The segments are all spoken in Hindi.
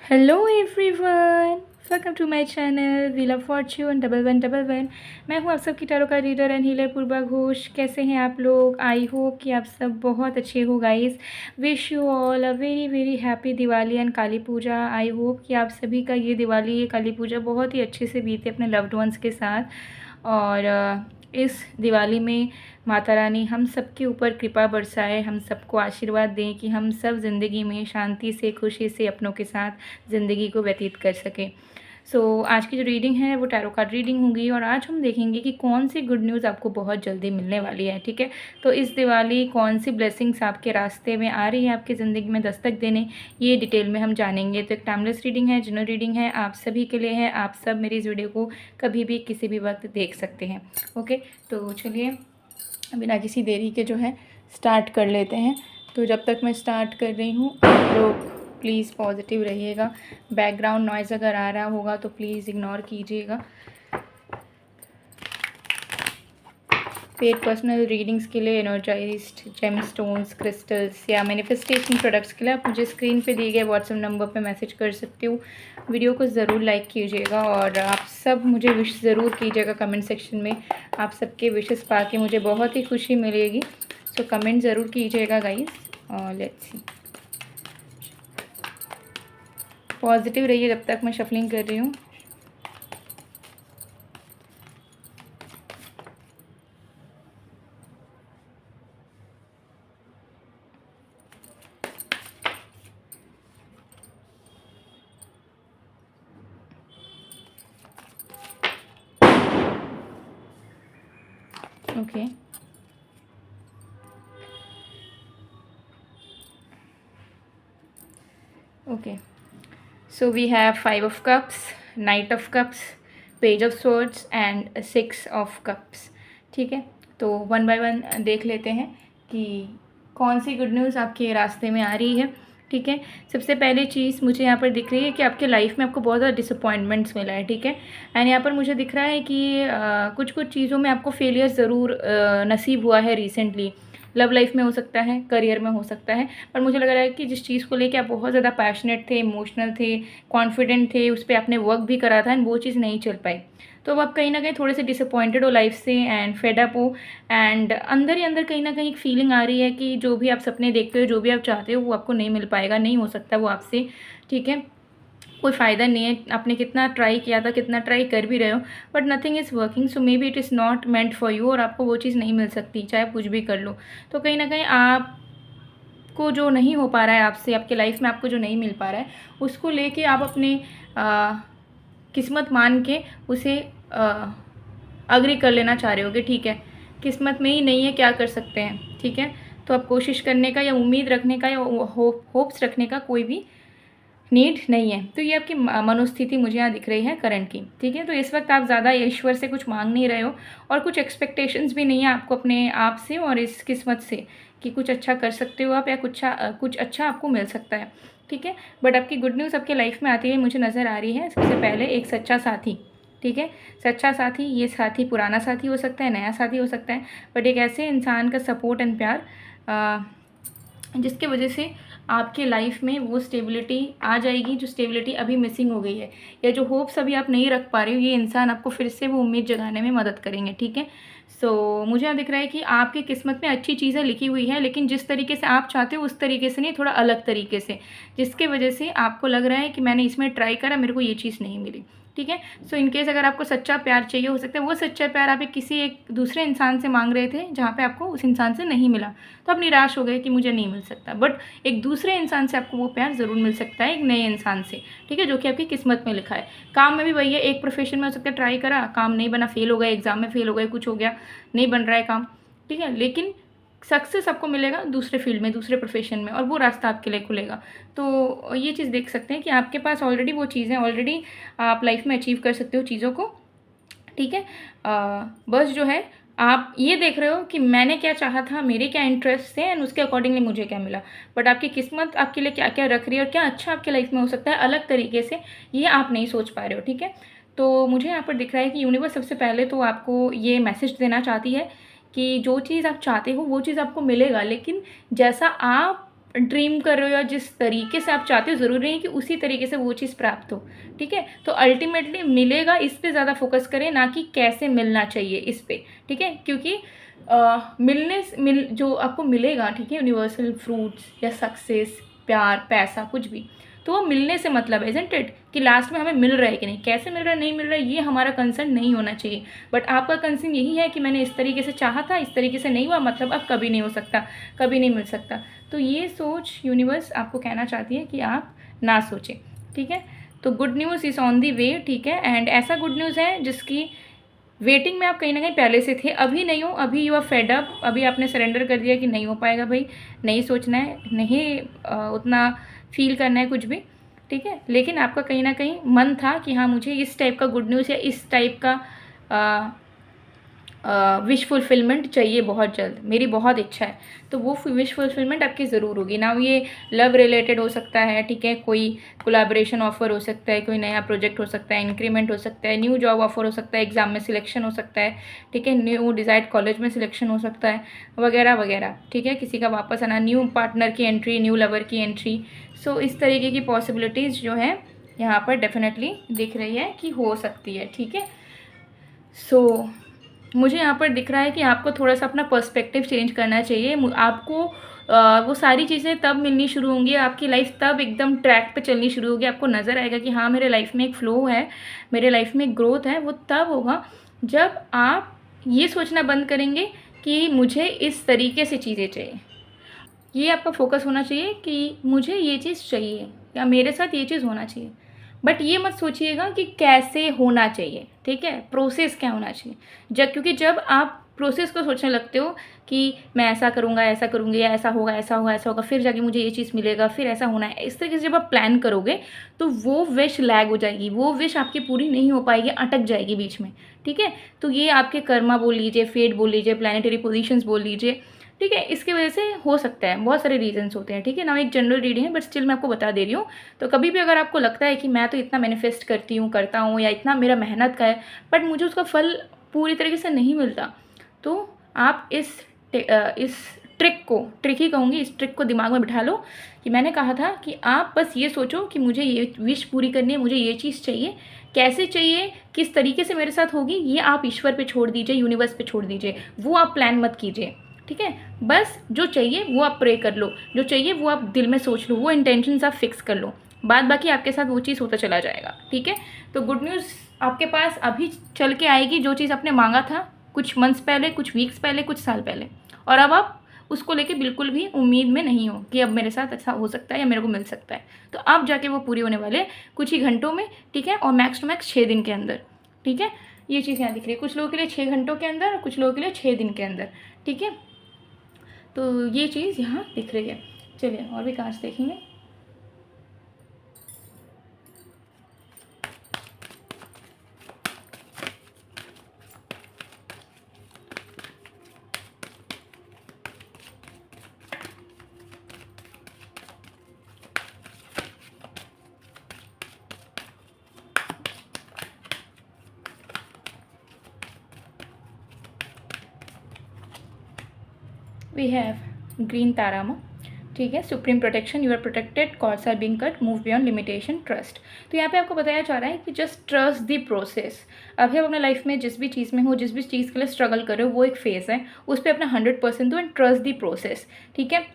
Hello everyone, welcome to my channel wheel of fortune 1111। मैं हूँ आप सबकी टैरो का reader and healer Purva Ghosh. कैसे हैं आप लोग? आई होप कि आप सब बहुत अच्छे हो guys. Wish you all a very very happy Diwali and Kali Puja. I hope कि आप सभी का ये दिवाली, ये काली पूजा बहुत ही अच्छे से बीते अपने लव्ड वंस के साथ। और इस दिवाली में माता रानी हम सबके ऊपर कृपा बरसाए, हम सबको आशीर्वाद दें कि हम सब ज़िंदगी में शांति से, खुशी से अपनों के साथ ज़िंदगी को व्यतीत कर सकें। आज की जो रीडिंग है वो टैरो कार्ड रीडिंग होगी और आज हम देखेंगे कि कौन सी गुड न्यूज़ आपको बहुत जल्दी मिलने वाली है। ठीक है, तो इस दिवाली कौन सी ब्लेसिंग्स आपके रास्ते में आ रही है, आपकी ज़िंदगी में दस्तक देने, ये डिटेल में हम जानेंगे। तो एक टाइमलेस रीडिंग है, जनरल रीडिंग है, आप सभी के लिए है। आप सब मेरी इस वीडियो को कभी भी किसी भी वक्त देख सकते हैं। ओके, तो चलिए बिना किसी देरी के जो है स्टार्ट कर लेते हैं। तो जब तक मैं स्टार्ट कर रही हूँ आप लोग प्लीज़ पॉजिटिव रहिएगा। बैकग्राउंड नॉइज़ अगर आ रहा होगा तो प्लीज़ इग्नोर कीजिएगा। पेड पर्सनल रीडिंग्स के लिए एनर्जाइज्ड जेमस्टोन्स, क्रिस्टल्स या मैनिफेस्टेशन प्रोडक्ट्स के लिए आप मुझे स्क्रीन पे दिए गए व्हाट्सएप नंबर पे मैसेज कर सकते हो। वीडियो को ज़रूर लाइक कीजिएगा और आप सब मुझे विश ज़रूर कीजिएगा कमेंट सेक्शन में। आप सबके विशेस पा के मुझे बहुत ही खुशी मिलेगी। सो कमेंट ज़रूर कीजिएगा गाइस। लेट्स सी, पॉजिटिव रहिए जब तक मैं शफलिंग कर रही हूँ। Okay, okay, so we have 5 of cups, knight of cups, page of swords and 6 of cups. ठीक है, तो वन बाय वन देख लेते हैं कि कौन सी गुड न्यूज़ आपके रास्ते में आ रही है। ठीक है, सबसे पहली चीज़ मुझे यहाँ पर दिख रही है कि आपके लाइफ में आपको बहुत ज़्यादा डिसअपॉइंटमेंट्स मिला है। ठीक है, एंड यहाँ पर मुझे दिख रहा है कि कुछ कुछ चीज़ों में आपको फेलियर ज़रूर नसीब हुआ है रिसेंटली। लव लाइफ में हो सकता है, करियर में हो सकता है, पर मुझे लग रहा है कि जिस चीज़ को लेके आप बहुत ज़्यादा पैशनेट थे, इमोशनल थे, कॉन्फिडेंट थे, उस पर आपने वर्क भी करा था एंड वो चीज़ नहीं चल पाई। तो अब आप कहीं ना कहीं थोड़े से डिसअपॉइंटेड हो लाइफ से एंड फेड अप हो। एंड अंदर ही अंदर कहीं ना कहीं एक फीलिंग आ रही है कि जो भी आप सपने देखते हो, जो भी आप चाहते हो वो आपको नहीं मिल पाएगा, नहीं हो सकता वो आपसे। ठीक है, कोई फ़ायदा नहीं है, आपने कितना ट्राई किया था, कितना ट्राई कर भी रहे हो, but nothing is working. So may be it is not meant for you और आपको वो चीज़ नहीं मिल सकती चाहे आप कुछ भी कर लो। तो कहीं ना कहीं आपको जो नहीं हो पा रहा है आपसे, आपके लाइफ में आपको जो नहीं मिल पा रहा है, उसको लेके आप अपने किस्मत मान के उसे अग्री कर लेना चाह रहे होगे। ठीक है, किस्मत में ही नहीं है, क्या कर सकते हैं। ठीक है, तो आप कोशिश करने का या उम्मीद रखने का या होप्स रखने का कोई भी नीड नहीं है। तो ये आपकी मनोस्थिति मुझे यहाँ दिख रही है करंट की। ठीक है, तो इस वक्त आप ज़्यादा ईश्वर से कुछ मांग नहीं रहे हो और कुछ एक्सपेक्टेशंस भी नहीं है आपको अपने आप से और इस किस्मत से कि कुछ अच्छा कर सकते हो आप या कुछ अच्छा आपको मिल सकता है। ठीक है, बट आपकी गुड न्यूज़ आपके लाइफ में आती है मुझे नज़र आ रही है। सबसे पहले एक सच्चा साथी। ठीक है, सच्चा साथी, ये साथी पुराना साथी हो सकता है, नया साथी हो सकता है, बट एक ऐसे इंसान का सपोर्ट एंड प्यार जिसके वजह से आपके लाइफ में वो स्टेबिलिटी आ जाएगी जो स्टेबिलिटी अभी मिसिंग हो गई है, या जो होप्स अभी आप नहीं रख पा रहे हो, ये इंसान आपको फिर से वो उम्मीद जगाने में मदद करेंगे। ठीक है, मुझे यहाँ दिख रहा है कि आपकी किस्मत में अच्छी चीज़ें लिखी हुई है, लेकिन जिस तरीके से आप चाहते हो उस तरीके से नहीं, थोड़ा अलग तरीके से, जिसके वजह से आपको लग रहा है कि मैंने इसमें ट्राई करा, मेरे को ये चीज़ नहीं मिली। ठीक है, इनकेस अगर आपको सच्चा प्यार चाहिए, हो सकता है वो सच्चा प्यार आप किसी एक दूसरे इंसान से मांग रहे थे जहाँ पे आपको उस इंसान से नहीं मिला, तो आप निराश हो गए कि मुझे नहीं मिल सकता, बट एक दूसरे इंसान से आपको वो प्यार ज़रूर मिल सकता है, एक नए इंसान से। ठीक है, जो कि आपकी किस्मत में लिखा है। काम में भी वही है, एक प्रोफेशन में हो सकता है ट्राई करा, काम नहीं बना, फेल हो गए, एग्जाम में फेल हो गए, कुछ हो गया, नहीं बन रहा है काम। ठीक है, लेकिन सक्सेस आपको मिलेगा दूसरे फील्ड में, दूसरे प्रोफेशन में, और वो रास्ता आपके लिए खुलेगा। तो ये चीज़ देख सकते हैं कि आपके पास ऑलरेडी वो चीज़ें, ऑलरेडी आप लाइफ में अचीव कर सकते हो चीज़ों को। ठीक है, बस जो है आप ये देख रहे हो कि मैंने क्या चाहा था, मेरे क्या इंटरेस्ट थे एंड उसके अकॉर्डिंगली मुझे क्या मिला, बट आपकी किस्मत आपके लिए क्या क्या रख रही है और क्या अच्छा आपके लाइफ में हो सकता है अलग तरीके से, ये आप नहीं सोच पा रहे हो। ठीक है, तो मुझे यहाँ पर दिख रहा है कि यूनिवर्स सबसे पहले तो आपको ये मैसेज देना चाहती है कि जो चीज़ आप चाहते हो वो चीज़ आपको मिलेगा, लेकिन जैसा आप ड्रीम कर रहे हो या जिस तरीके से आप चाहते हो, ज़रूरी नहीं कि उसी तरीके से वो चीज़ प्राप्त हो, ठीक है। तो अल्टीमेटली मिलेगा, इस पे ज़्यादा फोकस करें, ना कि कैसे मिलना चाहिए इस पे, ठीक है। क्योंकि जो आपको मिलेगा, ठीक है, यूनिवर्सल फ्रूट्स या सक्सेस, प्यार, पैसा, कुछ भी, तो वो मिलने से मतलब है, इज़न्ट इट, कि लास्ट में हमें मिल रहा है कि नहीं, कैसे मिल रहा है, नहीं मिल रहा है, ये हमारा कंसर्न नहीं होना चाहिए। बट आपका कंसर्न यही है कि मैंने इस तरीके से चाहा था, इस तरीके से नहीं हुआ, मतलब अब कभी नहीं हो सकता, कभी नहीं मिल सकता। तो ये सोच यूनिवर्स आपको कहना चाहती है कि आप ना सोचें, ठीक है। तो good news is on the way, ठीक है। एंड ऐसा गुड न्यूज़ है जिसकी वेटिंग में आप कहीं ना कहीं पहले से थे, अभी नहीं हो, अभी यू आर फेड अप, अभी आपने सरेंडर कर दिया कि नहीं हो पाएगा भाई, नहीं सोचना है, नहीं उतना फील करना है कुछ भी, ठीक है। लेकिन आपका कहीं ना कहीं मन था कि हाँ, मुझे इस टाइप का गुड न्यूज़ या इस टाइप का विश फुलफिलमेंट चाहिए बहुत जल्द, मेरी बहुत इच्छा है। तो वो विश फुलफिलमेंट आपकी ज़रूर होगी ना। ये लव रिलेटेड हो सकता है, ठीक है, कोई कोलैबोरेशन ऑफर हो सकता है, कोई नया प्रोजेक्ट हो सकता है, इंक्रीमेंट हो सकता है, न्यू जॉब ऑफर हो सकता है, एग्जाम में सिलेक्शन हो सकता है, ठीक है, न्यू डिज़ायर्ड कॉलेज में सिलेक्शन हो सकता है, वगैरह वगैरह, ठीक है, किसी का वापस आना, न्यू पार्टनर की एंट्री, न्यू लवर की एंट्री। सो इस तरीके की पॉसिबिलिटीज़ जो है यहाँ पर डेफिनेटली दिख रही है कि हो सकती है, ठीक है। सो मुझे यहाँ पर दिख रहा है कि आपको थोड़ा सा अपना पर्सपेक्टिव चेंज करना चाहिए। आपको वो सारी चीज़ें तब मिलनी शुरू होंगी, आपकी लाइफ तब एकदम ट्रैक पे चलनी शुरू होगी, आपको नज़र आएगा कि हाँ, मेरे लाइफ में एक फ़्लो है, मेरे लाइफ में ग्रोथ है। वो तब होगा जब आप ये सोचना बंद करेंगे कि मुझे इस तरीके से चीज़ें चाहिए। ये आपका फोकस होना चाहिए कि मुझे ये चीज़ चाहिए या मेरे साथ ये चीज़ होना चाहिए। बट ये मत सोचिएगा कि कैसे होना चाहिए, ठीक है, प्रोसेस क्या होना चाहिए। क्योंकि जब आप प्रोसेस को सोचने लगते हो कि मैं ऐसा करूँगा, ऐसा करूँगी, या ऐसा होगा, ऐसा होगा, ऐसा होगा, फिर जाके मुझे ये चीज़ मिलेगा, फिर ऐसा होना है, इस तरीके से जब आप प्लान करोगे तो वो विश लैग हो जाएगी, वो विश आपकी पूरी नहीं हो पाएगी, अटक जाएगी बीच में, ठीक है। तो ये आपके कर्मा बोल लीजिए, फेट बोल लीजिए, प्लानिटरी पोजीशंस बोल लीजिए, ठीक है, इसकी वजह से हो सकता है, बहुत सारे रीजंस होते हैं, ठीक है ना। एक जनरल रीडिंग है, बट स्टिल मैं आपको बता दे रही हूँ। तो कभी भी अगर आपको लगता है कि मैं तो इतना मैनिफेस्ट करता हूँ या इतना मेरा मेहनत का है, बट मुझे उसका फल पूरी तरीके से नहीं मिलता, तो आप इस ट्रिक ही कहूँगी, इस ट्रिक को दिमाग में बिठा लो कि मैंने कहा था कि आप बस ये सोचो कि मुझे ये विश पूरी करनी है, मुझे ये चीज़ चाहिए, कैसे चाहिए, किस तरीके से मेरे साथ होगी, ये आप ईश्वर पे छोड़ दीजिए, यूनिवर्स पे छोड़ दीजिए, वो आप प्लान मत कीजिए, ठीक है। बस जो चाहिए वो आप प्रे कर लो, जो चाहिए वो आप दिल में सोच लो, वो इंटेंशंस आप फिक्स कर लो, बाद बाकी आपके साथ वो चीज़ होता चला जाएगा, ठीक है। तो गुड न्यूज़ आपके पास अभी चल के आएगी, जो चीज़ आपने मांगा था कुछ मंथ्स पहले, कुछ वीक्स पहले, कुछ साल पहले, और अब आप उसको लेके बिल्कुल भी उम्मीद में नहीं हो कि अब मेरे साथ ऐसा हो सकता है या मेरे को मिल सकता है। तो अब जाके वो पूरी होने वाले कुछ ही घंटों में, ठीक है, और मैक्स टू मैक्स 6 दिन के अंदर, ठीक है। ये चीज़ यहाँ दिख रही है, कुछ लोगों के लिए 6 घंटों के अंदर और कुछ लोगों के लिए 6 दिन के अंदर, ठीक है। तो ये चीज़ यहाँ दिख रही है। चलिए और भी कार्ड्स देखेंगे। वी हैव ग्रीन तारामा, ठीक है, supreme protection, you are protected, cords are being cut, move beyond limitation, trust. तो यहाँ पे आपको बताया जा रहा है कि जस्ट ट्रस्ट द प्रोसेस। अभी आप अपने लाइफ में जिस भी चीज़ में हो, जिस भी चीज़ के लिए स्ट्रगल कर रहे हो, वो एक फेज़ है, उस पर अपना 100% दो एंड ट्रस्ट द प्रोसेस, ठीक है।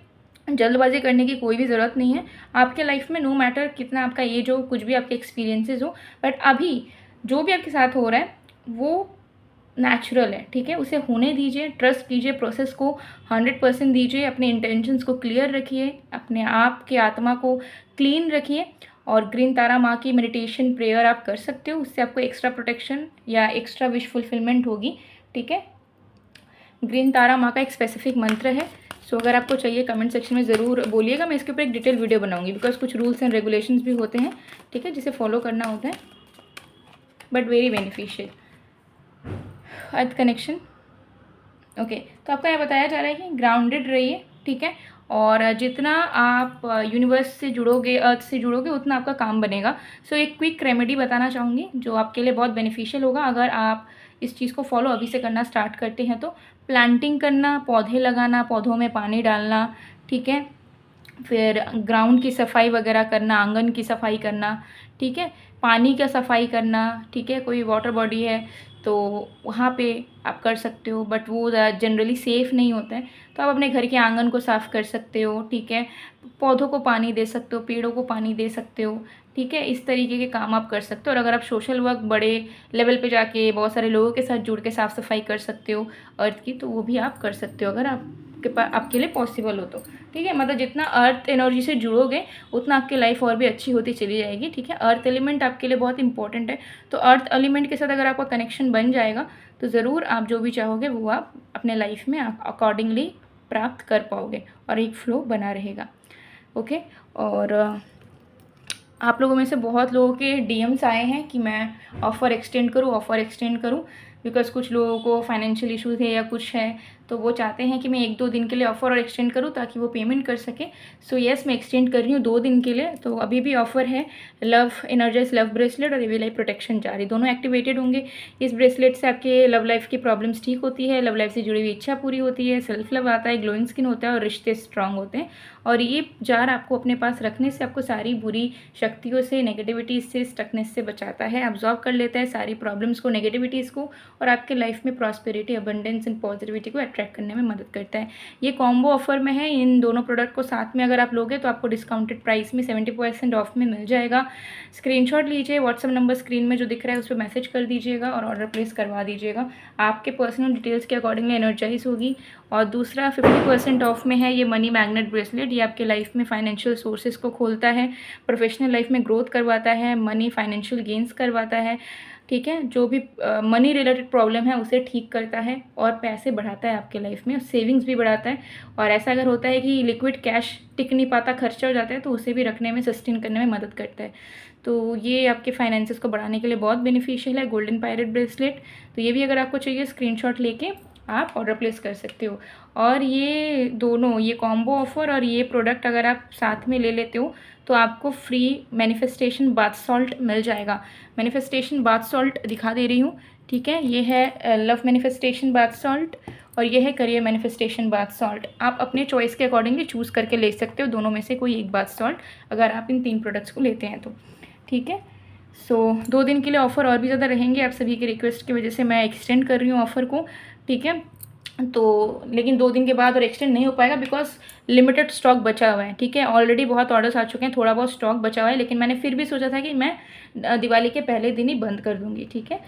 जल्दबाजी करने की कोई भी ज़रूरत नहीं है। आपके लाइफ में नो मैटर कितना आपका एज हो, कुछ भी आपके एक्सपीरियंसेस हो, बट अभी जो भी आपके साथ हो रहा है वो नेचुरल है, ठीक है, उसे होने दीजिए, ट्रस्ट कीजिए, प्रोसेस को 100% दीजिए, अपने इंटेंशंस को क्लियर रखिए, अपने आप के आत्मा को क्लीन रखिए, और ग्रीन तारा माँ की मेडिटेशन प्रेयर आप कर सकते हो, उससे आपको एक्स्ट्रा प्रोटेक्शन या एक्स्ट्रा विश फुलफिलमेंट होगी, ठीक है। ग्रीन तारा माँ का एक स्पेसिफिक मंत्र है, सो अगर आपको चाहिए कमेंट सेक्शन में ज़रूर बोलिएगा, मैं इसके ऊपर एक डिटेल वीडियो बनाऊंगी, बिकॉज कुछ रूल्स एंड रेगुलेशंस भी होते हैं, ठीक है, जिसे फॉलो करना होता है, but very beneficial. Earth connection, okay. तो आपको यह बताया जा रहा है कि ग्राउंडेड रहिए, ठीक है, और जितना आप यूनिवर्स से जुड़ोगे, अर्थ से जुड़ोगे, उतना आपका काम बनेगा। सो एक क्विक रेमेडी बताना चाहूँगी जो आपके लिए बहुत बेनिफिशियल होगा अगर आप इस चीज़ को फॉलो अभी से करना स्टार्ट करते हैं। तो प्लांटिंग करना, पौधे लगाना, पौधों में पानी डालना, ठीक है, फिर ग्राउंड की सफाई वगैरह करना, आंगन की सफाई करना, ठीक है, पानी का सफाई करना, ठीक है, कोई वाटर बॉडी है तो वहाँ पे आप कर सकते हो, बट वो जनरली सेफ़ नहीं होता है। तो आप अपने घर के आंगन को साफ़ कर सकते हो, ठीक है, पौधों को पानी दे सकते हो, पेड़ों को पानी दे सकते हो, ठीक है, इस तरीके के काम आप कर सकते हो। और अगर आप सोशल वर्क बड़े लेवल पे जाके बहुत सारे लोगों के साथ जुड़ के साफ़ सफाई कर सकते हो अर्थ की, तो वो भी आप कर सकते हो अगर आपके लिए पॉसिबल हो तो, ठीक है। मतलब जितना अर्थ एनर्जी से जुड़ोगे उतना आपकी लाइफ और भी अच्छी होती चली जाएगी, ठीक है। अर्थ एलिमेंट आपके लिए बहुत इंपॉर्टेंट है, तो अर्थ एलिमेंट के साथ अगर आपका कनेक्शन बन जाएगा तो ज़रूर आप जो भी चाहोगे वो आप अपने लाइफ में अकॉर्डिंगली प्राप्त कर पाओगे और एक फ्लो बना रहेगा। ओके। और आप लोगों में से बहुत लोगों के डीएम्स आए हैं कि मैं ऑफ़र एक्सटेंड करूँ, बिकॉज़ कुछ लोगों को फाइनेंशियल इश्यूज़ है या कुछ है, तो वो चाहते हैं कि मैं 1-2 दिन के लिए ऑफ़र और एक्सटेंड करूँ ताकि वो पेमेंट कर सकें। सो येस, मैं एक्सटेंड कर रही हूँ 2 दिन के लिए। तो अभी भी ऑफ़र है, लव एनर्जाइज़ लव ब्रेसलेट और एवी लाइफ प्रोटेक्शन जारी, दोनों एक्टिवेटेड होंगे। इस ब्रेसलेट से आपके लव लाइफ की प्रॉब्लम्स ठीक होती है, लव लाइफ से जुड़ी हुई इच्छा पूरी होती है, सेल्फ लव आता है, ग्लोइंग स्किन होता है और रिश्ते स्ट्रांग होते हैं। और ये जार आपको अपने पास रखने से आपको सारी बुरी शक्तियों से, नेगेटिविटी से, स्टकनेस से बचाता है, अब्जॉर्ब कर लेता है सारी प्रॉब्लम्स को, नेगेटिविटीज़ को, और आपके लाइफ में प्रॉस्पेरिटी, अबंडेंस एंड पॉजिटिविटी को अट्रैक्ट करने में मदद करता है। ये कॉम्बो ऑफर में है, इन दोनों प्रोडक्ट को साथ में अगर आप लोगे तो आपको डिस्काउंटेड प्राइस में 70% ऑफ में मिल जाएगा। स्क्रीनशॉट लीजिए, व्हाट्सअप नंबर स्क्रीन में जो दिख रहा है उस पर मैसेज कर दीजिएगा और ऑर्डर प्लेस करवा दीजिएगा। आपके पर्सनल डिटेल्स के अकॉर्डिंगली एनर्जाइज होगी। और दूसरा 50% ऑफ में है ये मनी मैग्नेट ब्रेसलेट। ये आपके लाइफ में फाइनेंशियल सोर्सेज को खोलता है, प्रोफेशनल लाइफ में ग्रोथ करवाता है, मनी फाइनेंशियल गेंस करवाता है, ठीक है, जो भी मनी रिलेटेड प्रॉब्लम है उसे ठीक करता है और पैसे बढ़ाता है आपके लाइफ में, सेविंग्स भी बढ़ाता है। और ऐसा अगर होता है कि लिक्विड कैश टिक नहीं पाता, खर्चा हो जाता है, तो उसे भी रखने में, सस्टेन करने में मदद करता है। तो ये आपके फाइनेंसेस को बढ़ाने के लिए बहुत बेनिफिशियल है, गोल्डन पायरेट ब्रेसलेट। तो ये भी अगर आपको चाहिए स्क्रीनशॉट लेके आप ऑर्डर प्लेस कर सकते हो। और ये दोनों, ये कॉम्बो ऑफर और ये प्रोडक्ट अगर आप साथ में ले लेते हो तो आपको फ्री मैनिफेस्टेशन बाथ सॉल्ट मिल जाएगा। मैनिफेस्टेशन बाथ सॉल्ट दिखा दे रही हूँ, ठीक है। ये है लव मैनिफेस्टेशन बाथ सॉल्ट और ये है करियर मैनिफेस्टेशन बाथ सॉल्ट। आप अपने चॉइस के अकॉर्डिंगली चूज़ करके ले सकते हो दोनों में से कोई एक बाथ सॉल्ट, अगर आप इन 3 प्रोडक्ट्स को लेते हैं तो, ठीक है। सो 2 दिन के लिए ऑफ़र और भी ज़्यादा रहेंगे, आप सभी की रिक्वेस्ट की वजह से मैं एक्सटेंड कर रही हूँ ऑफ़र को, ठीक है। तो लेकिन 2 दिन के बाद और एक्सटेंड नहीं हो पाएगा बिकॉज लिमिटेड स्टॉक बचा हुआ है, ठीक है। ऑलरेडी बहुत ऑर्डर्स आ चुके हैं, थोड़ा बहुत स्टॉक बचा हुआ है, लेकिन मैंने फिर भी सोचा था कि मैं दिवाली के पहले दिन ही बंद कर दूँगी, ठीक है।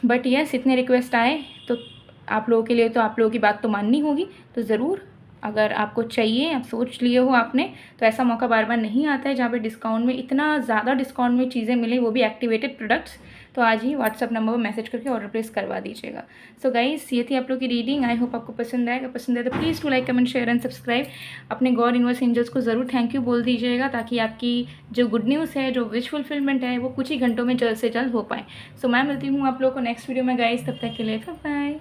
बट यस, इतने रिक्वेस्ट आए तो आप लोगों के लिए, तो आप लोगों की बात तो माननी होगी। तो ज़रूर अगर आपको चाहिए, आप सोच लिए हो आपने, तो ऐसा मौका बार बार नहीं आता है जहाँ पे डिस्काउंट में, इतना ज़्यादा डिस्काउंट में चीज़ें मिले, वो भी एक्टिवेटेड प्रोडक्ट्स। तो आज ही व्हाट्सअप नंबर पर मैसेज करके ऑर्डर प्लेस करवा दीजिएगा। सो गाइस, ये थी आप लोग की रीडिंग। आई होप आपको पसंद आएगा। पसंद आए तो please to like, comment, share and subscribe. अपने गॉड यूनिवर्स एंजल्स को ज़रूर थैंक यू बोल दीजिएगा ताकि आपकी जो गुड न्यूज़ है, जो विश फुलफिलमेंट है, वो कुछ ही घंटों में जल्द से जल्द हो पाए। सो मैं मिलती हूँ आप लोगों को नेक्स्ट वीडियो में गाइस, तब तक के लिए बाय बाय।